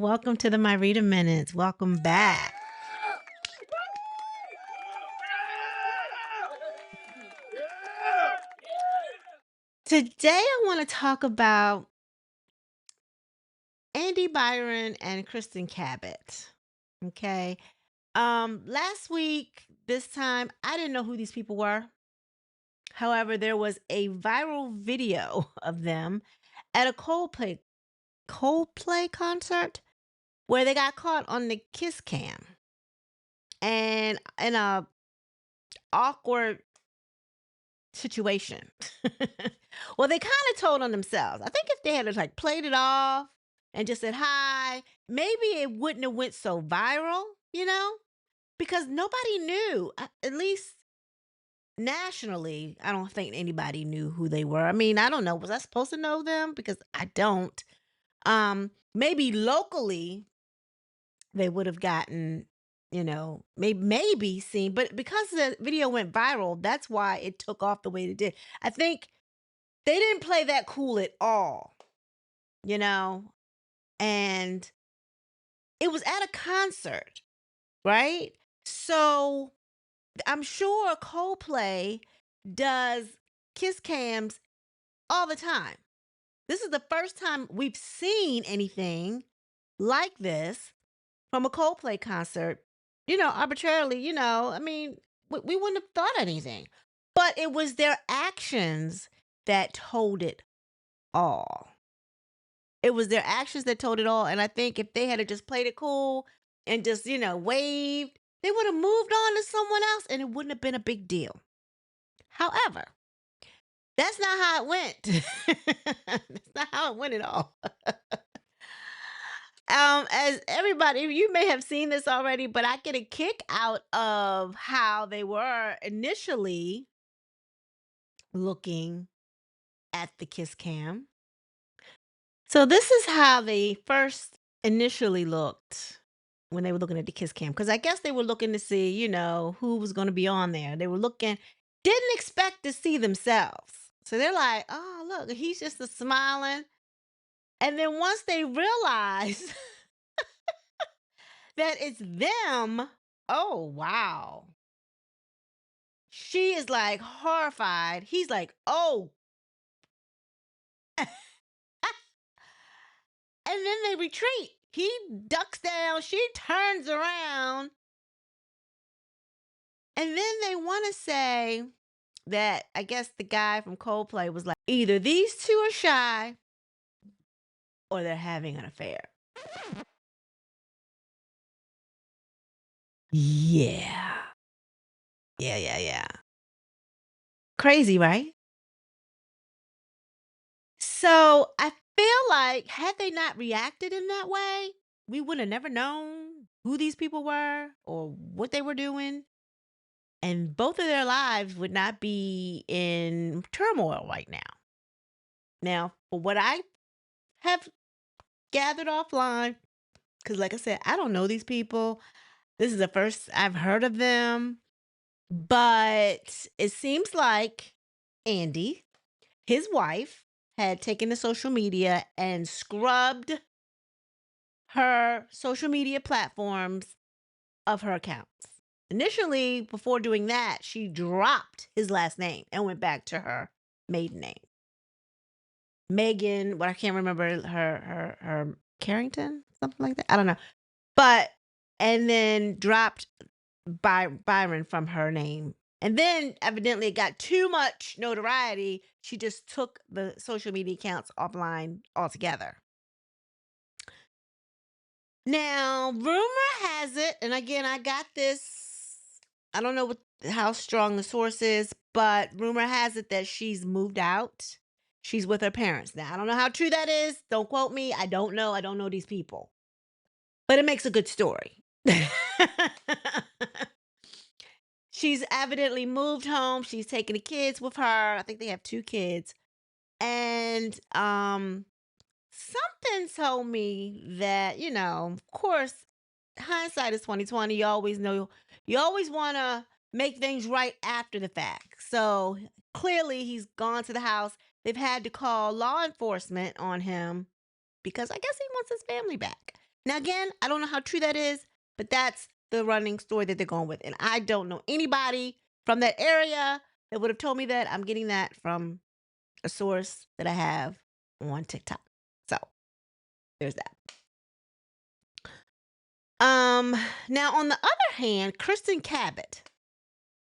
Welcome to the My Reader Minutes. Welcome back. Today, I want to talk about Andy Byron and Kristen Cabot. Okay. Last week, this time, I didn't know who these people were. However, there was a viral video of them at a Coldplay concert where they got caught on the kiss cam and in a awkward situation. Well, they kind of told on themselves. I think if they had like played it off and just said hi, maybe it wouldn't have went so viral, because nobody knew. At least nationally, I don't think anybody knew who they were. I mean, I don't know. Was I supposed to know them? Because I don't. Maybe locally they would have gotten, maybe seen, but because the video went viral, that's why it took off the way it did. I think they didn't play that cool at all, you know, and it was at a concert, right? So I'm sure Coldplay does kiss cams all the time. This is the first time we've seen anything like this from a Coldplay concert, arbitrarily, I mean, we wouldn't have thought anything. But it was their actions that told it all. It was their actions that told it all. And I think if they had just played it cool and just, waved, they would have moved on to someone else and it wouldn't have been a big deal. However, that's not how it went. That's not how it went at all. As everybody, you may have seen this already, but I get a kick out of how they were initially looking at the kiss cam. So this is how they first initially looked when they were looking at the kiss cam. Because I guess they were looking to see, who was going to be on there. They were looking, didn't expect to see themselves. So they're like, oh, look, he's just a smiling. And then once they realize that it's them, oh, wow. She is like horrified. He's like, oh. And then they retreat. He ducks down. She turns around. And then they want to say that I guess the guy from Coldplay was like, either these two are shy or they're having an affair. Yeah. Yeah. Crazy, right? So I feel like had they not reacted in that way, we would have never known who these people were or what they were doing. And both of their lives would not be in turmoil right now. Now, for what I have gathered offline, because like I said, I don't know these people. This is the first I've heard of them. But it seems like Andy, his wife, had taken to social media and scrubbed her social media platforms of her accounts. Initially, before doing that, she dropped his last name and went back to her maiden name. Megan, what I can't remember her Carrington, something like that. I don't know. But and then dropped Byron from her name. And then evidently it got too much notoriety. She just took the social media accounts offline altogether. Now, rumor has it, and again, I got this. I don't know how strong the source is, but rumor has it that she's moved out. She's with her parents now. I don't know how true that is. Don't quote me. I don't know. I don't know these people, but it makes a good story. She's evidently moved home. She's taking the kids with her. I think they have 2 kids. And something told me that, of course, hindsight is 2020. You always want to make things right after the fact. So clearly he's gone to the house. They've had to call law enforcement on him because I guess he wants his family back. Now, again, I don't know how true that is, but that's the running story that they're going with. And I don't know anybody from that area that would have told me that. I'm getting that from a source that I have on TikTok. So there's that. Um, Now on the other hand, Kristen Cabot,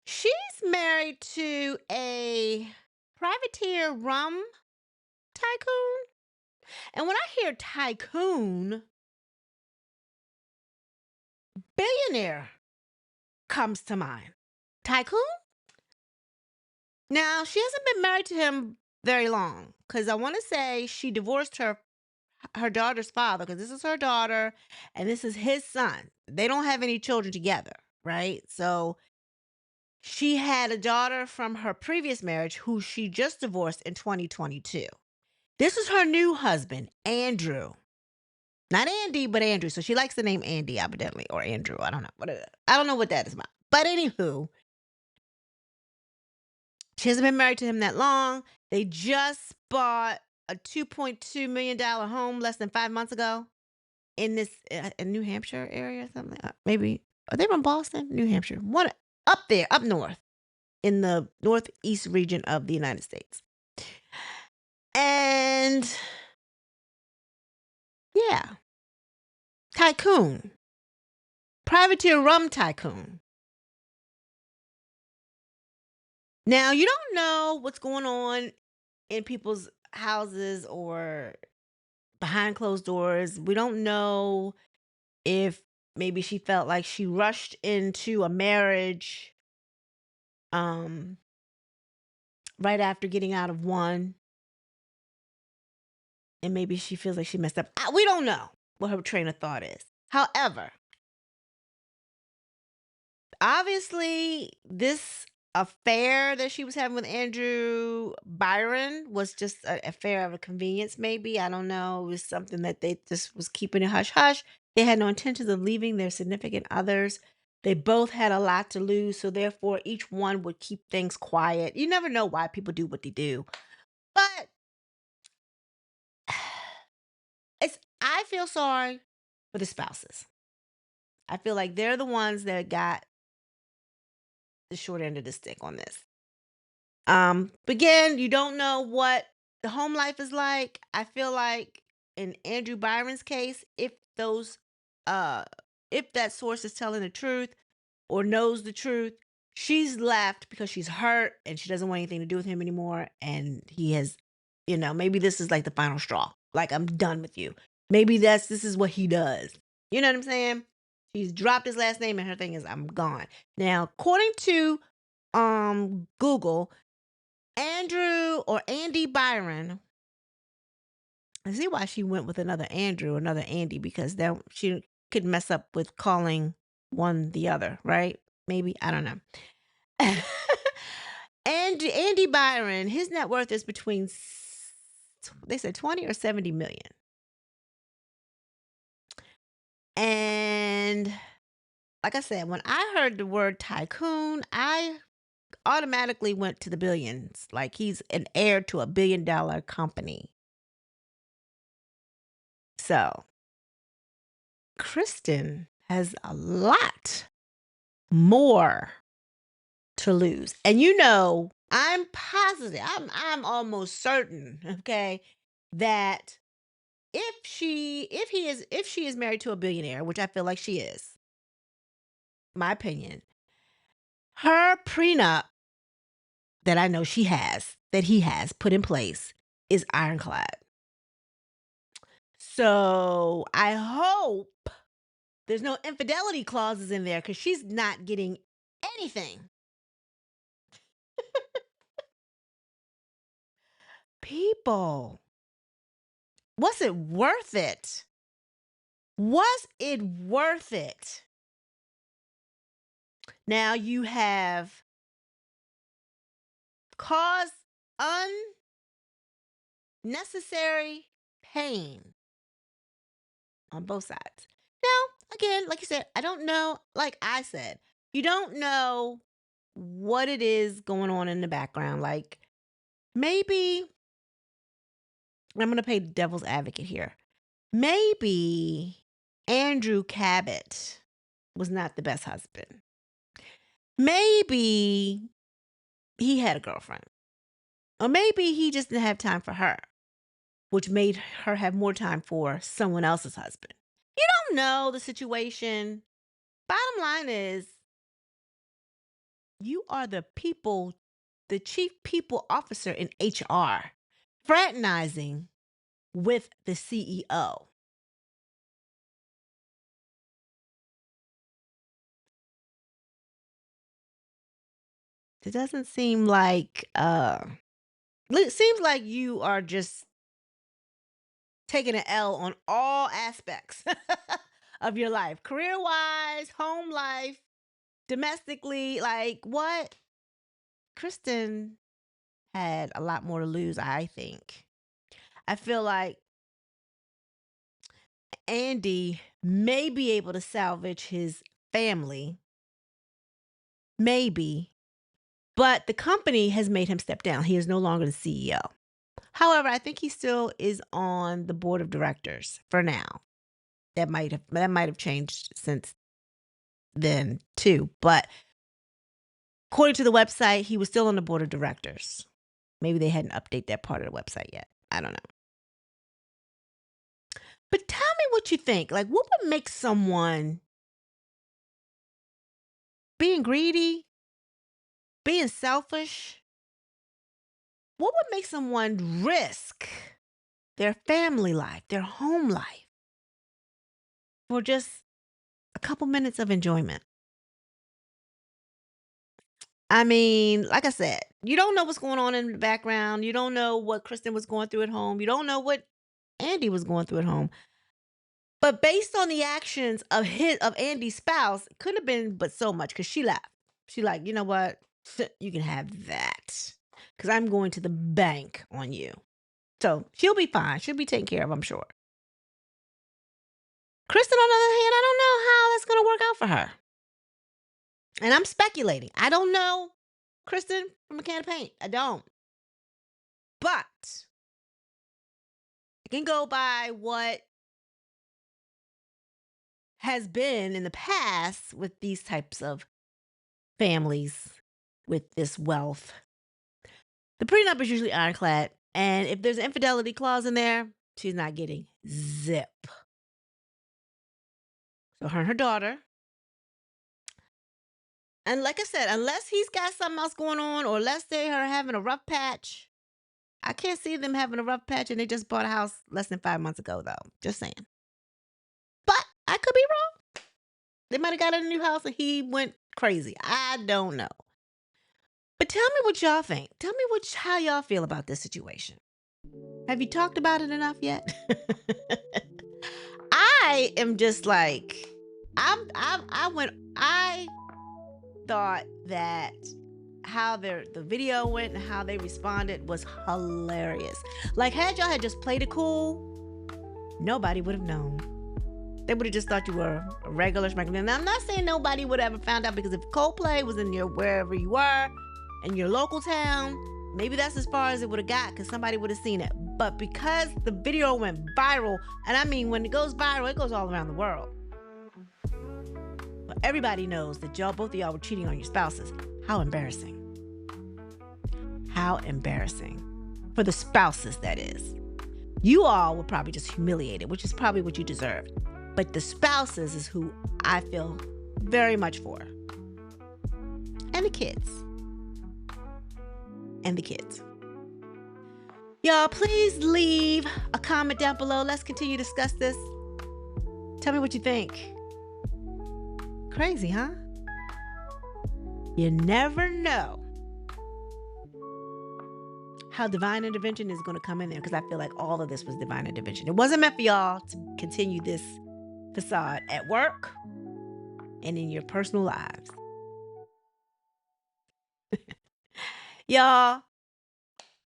she's married to a privateer rum tycoon. And when I hear tycoon, billionaire comes to mind. Tycoon? Now, she hasn't been married to him very long because I want to say she divorced her daughter's father because this is her daughter and this is his son. They don't have any children together, right? So she had a daughter from her previous marriage who she just divorced in 2022. This is her new husband, Andrew. Not Andy, but Andrew. So she likes the name Andy, evidently, or Andrew. I don't know. I don't know what that is about. But anywho, she hasn't been married to him that long. They just bought a $2.2 million home less than 5 months ago in this in New Hampshire area or something. Maybe are they from Boston, New Hampshire? What up there, up north in the northeast region of the United States. And yeah, tycoon, privateer rum tycoon. Now you don't know what's going on in people's houses or behind closed doors. We don't know if maybe she felt like she rushed into a marriage um right after getting out of one and maybe she feels like she messed up. We don't know what her train of thought is. However, obviously this affair that she was having with Andrew Byron was just an affair of a convenience, maybe. I don't know. It was something that they just was keeping it hush hush. They had no intentions of leaving their significant others. They both had a lot to lose, so therefore each one would keep things quiet. You never know why people do what they do. But it's I feel sorry for the spouses. I feel like they're the ones that got the short end of the stick on this. But again, you don't know what the home life is like. I feel like in Andrew Byron's case, uh if that source is telling the truth or knows the truth, she's left because she's hurt and she doesn't want anything to do with him anymore. And he has, maybe this is like the final straw. Like, I'm done with you. Maybe this is what he does. You know what I'm saying? She's dropped his last name and her thing is I'm gone. Now, according to Google, Andrew or Andy Byron. I see why she went with another Andrew, another Andy, because then she could mess up with calling one the other, right? Maybe. I don't know. And Andy Byron, his net worth is between they said 20 or 70 million. And like I said, when I heard the word tycoon, I automatically went to the billions. Like he's an heir to a $1 billion company. So Kristen has a lot more to lose. And I'm positive, I'm almost certain, okay, that if she is married to a billionaire, which I feel like she is, my opinion, her prenup that I know that he has put in place is ironclad. So I hope there's no infidelity clauses in there because she's not getting anything. People, was it worth it? Was it worth it? Now you have caused unnecessary pain on both sides. Now, again, like you said, I don't know. Like I said, you don't know what it is going on in the background. Like maybe, I'm going to play devil's advocate here. Maybe Andrew Cabot was not the best husband. Maybe he had a girlfriend, or maybe he just didn't have time for her, which made her have more time for someone else's husband. You don't know the situation. Bottom line is, you are the chief people officer in HR, fraternizing with the CEO. It doesn't seem like it seems like you are just taking an L on all aspects of your life. Career-wise, home life, domestically, like what? Kristen had a lot more to lose, I think. I feel like Andy may be able to salvage his family, maybe, but the company has made him step down. He is no longer the CEO. However, I think he still is on the board of directors for now. That might have changed since then too. But according to the website, he was still on the board of directors. Maybe they hadn't updated that part of the website yet. I don't know. But tell me what you think. Like, what would make someone being greedy, being selfish? What would make someone risk their family life, their home life, for just a couple minutes of enjoyment? I mean, like I said, you don't know what's going on in the background. You don't know what Kristen was going through at home. You don't know what Andy was going through at home. But based on the actions of Andy's spouse, it couldn't have been but so much because she laughed. She like, you know what? You can have that. Because I'm going to the bank on you. So she'll be fine. She'll be taken care of, I'm sure. Kristen, on the other hand, I don't know how that's going to work out for her. And I'm speculating. I don't know Kristen from a can of paint. I don't. But I can go by what has been in the past with these types of families with this wealth. The prenup is usually ironclad. And if there's an infidelity clause in there, she's not getting zip. So her and her daughter. And like I said, unless he's got something else going on or unless they are having a rough patch, I can't see them having a rough patch and they just bought a house less than 5 months ago, though. Just saying. But I could be wrong. They might have got in a new house and he went crazy. I don't know. But tell me what y'all think. Tell me how y'all feel about this situation. Have you talked about it enough yet? I am just like, I thought that how the video went and how they responded was hilarious. Like, had y'all had just played it cool, nobody would have known. They would have just thought you were a regular schmegular. Now, I'm not saying nobody would ever found out, because if Coldplay was in your wherever you were, in your local town, maybe that's as far as it would have got, because somebody would have seen it. But because the video went viral, and I mean, when it goes viral, it goes all around the world. But everybody knows that both of y'all were cheating on your spouses. How embarrassing. How embarrassing. For the spouses, that is. You all were probably just humiliated, which is probably what you deserved. But the spouses is who I feel very much for. And the kids. And the kids. Y'all, please leave a comment down below. Let's continue to discuss this. Tell me what you think. Crazy, huh? You never know how divine intervention is going to come in there, because I feel like all of this was divine intervention. It wasn't meant for y'all to continue this facade at work and in your personal lives. Y'all,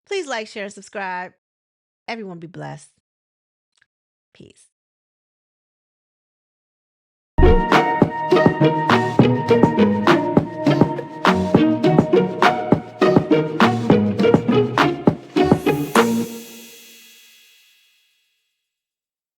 please like, share, and subscribe. Everyone be blessed. Peace.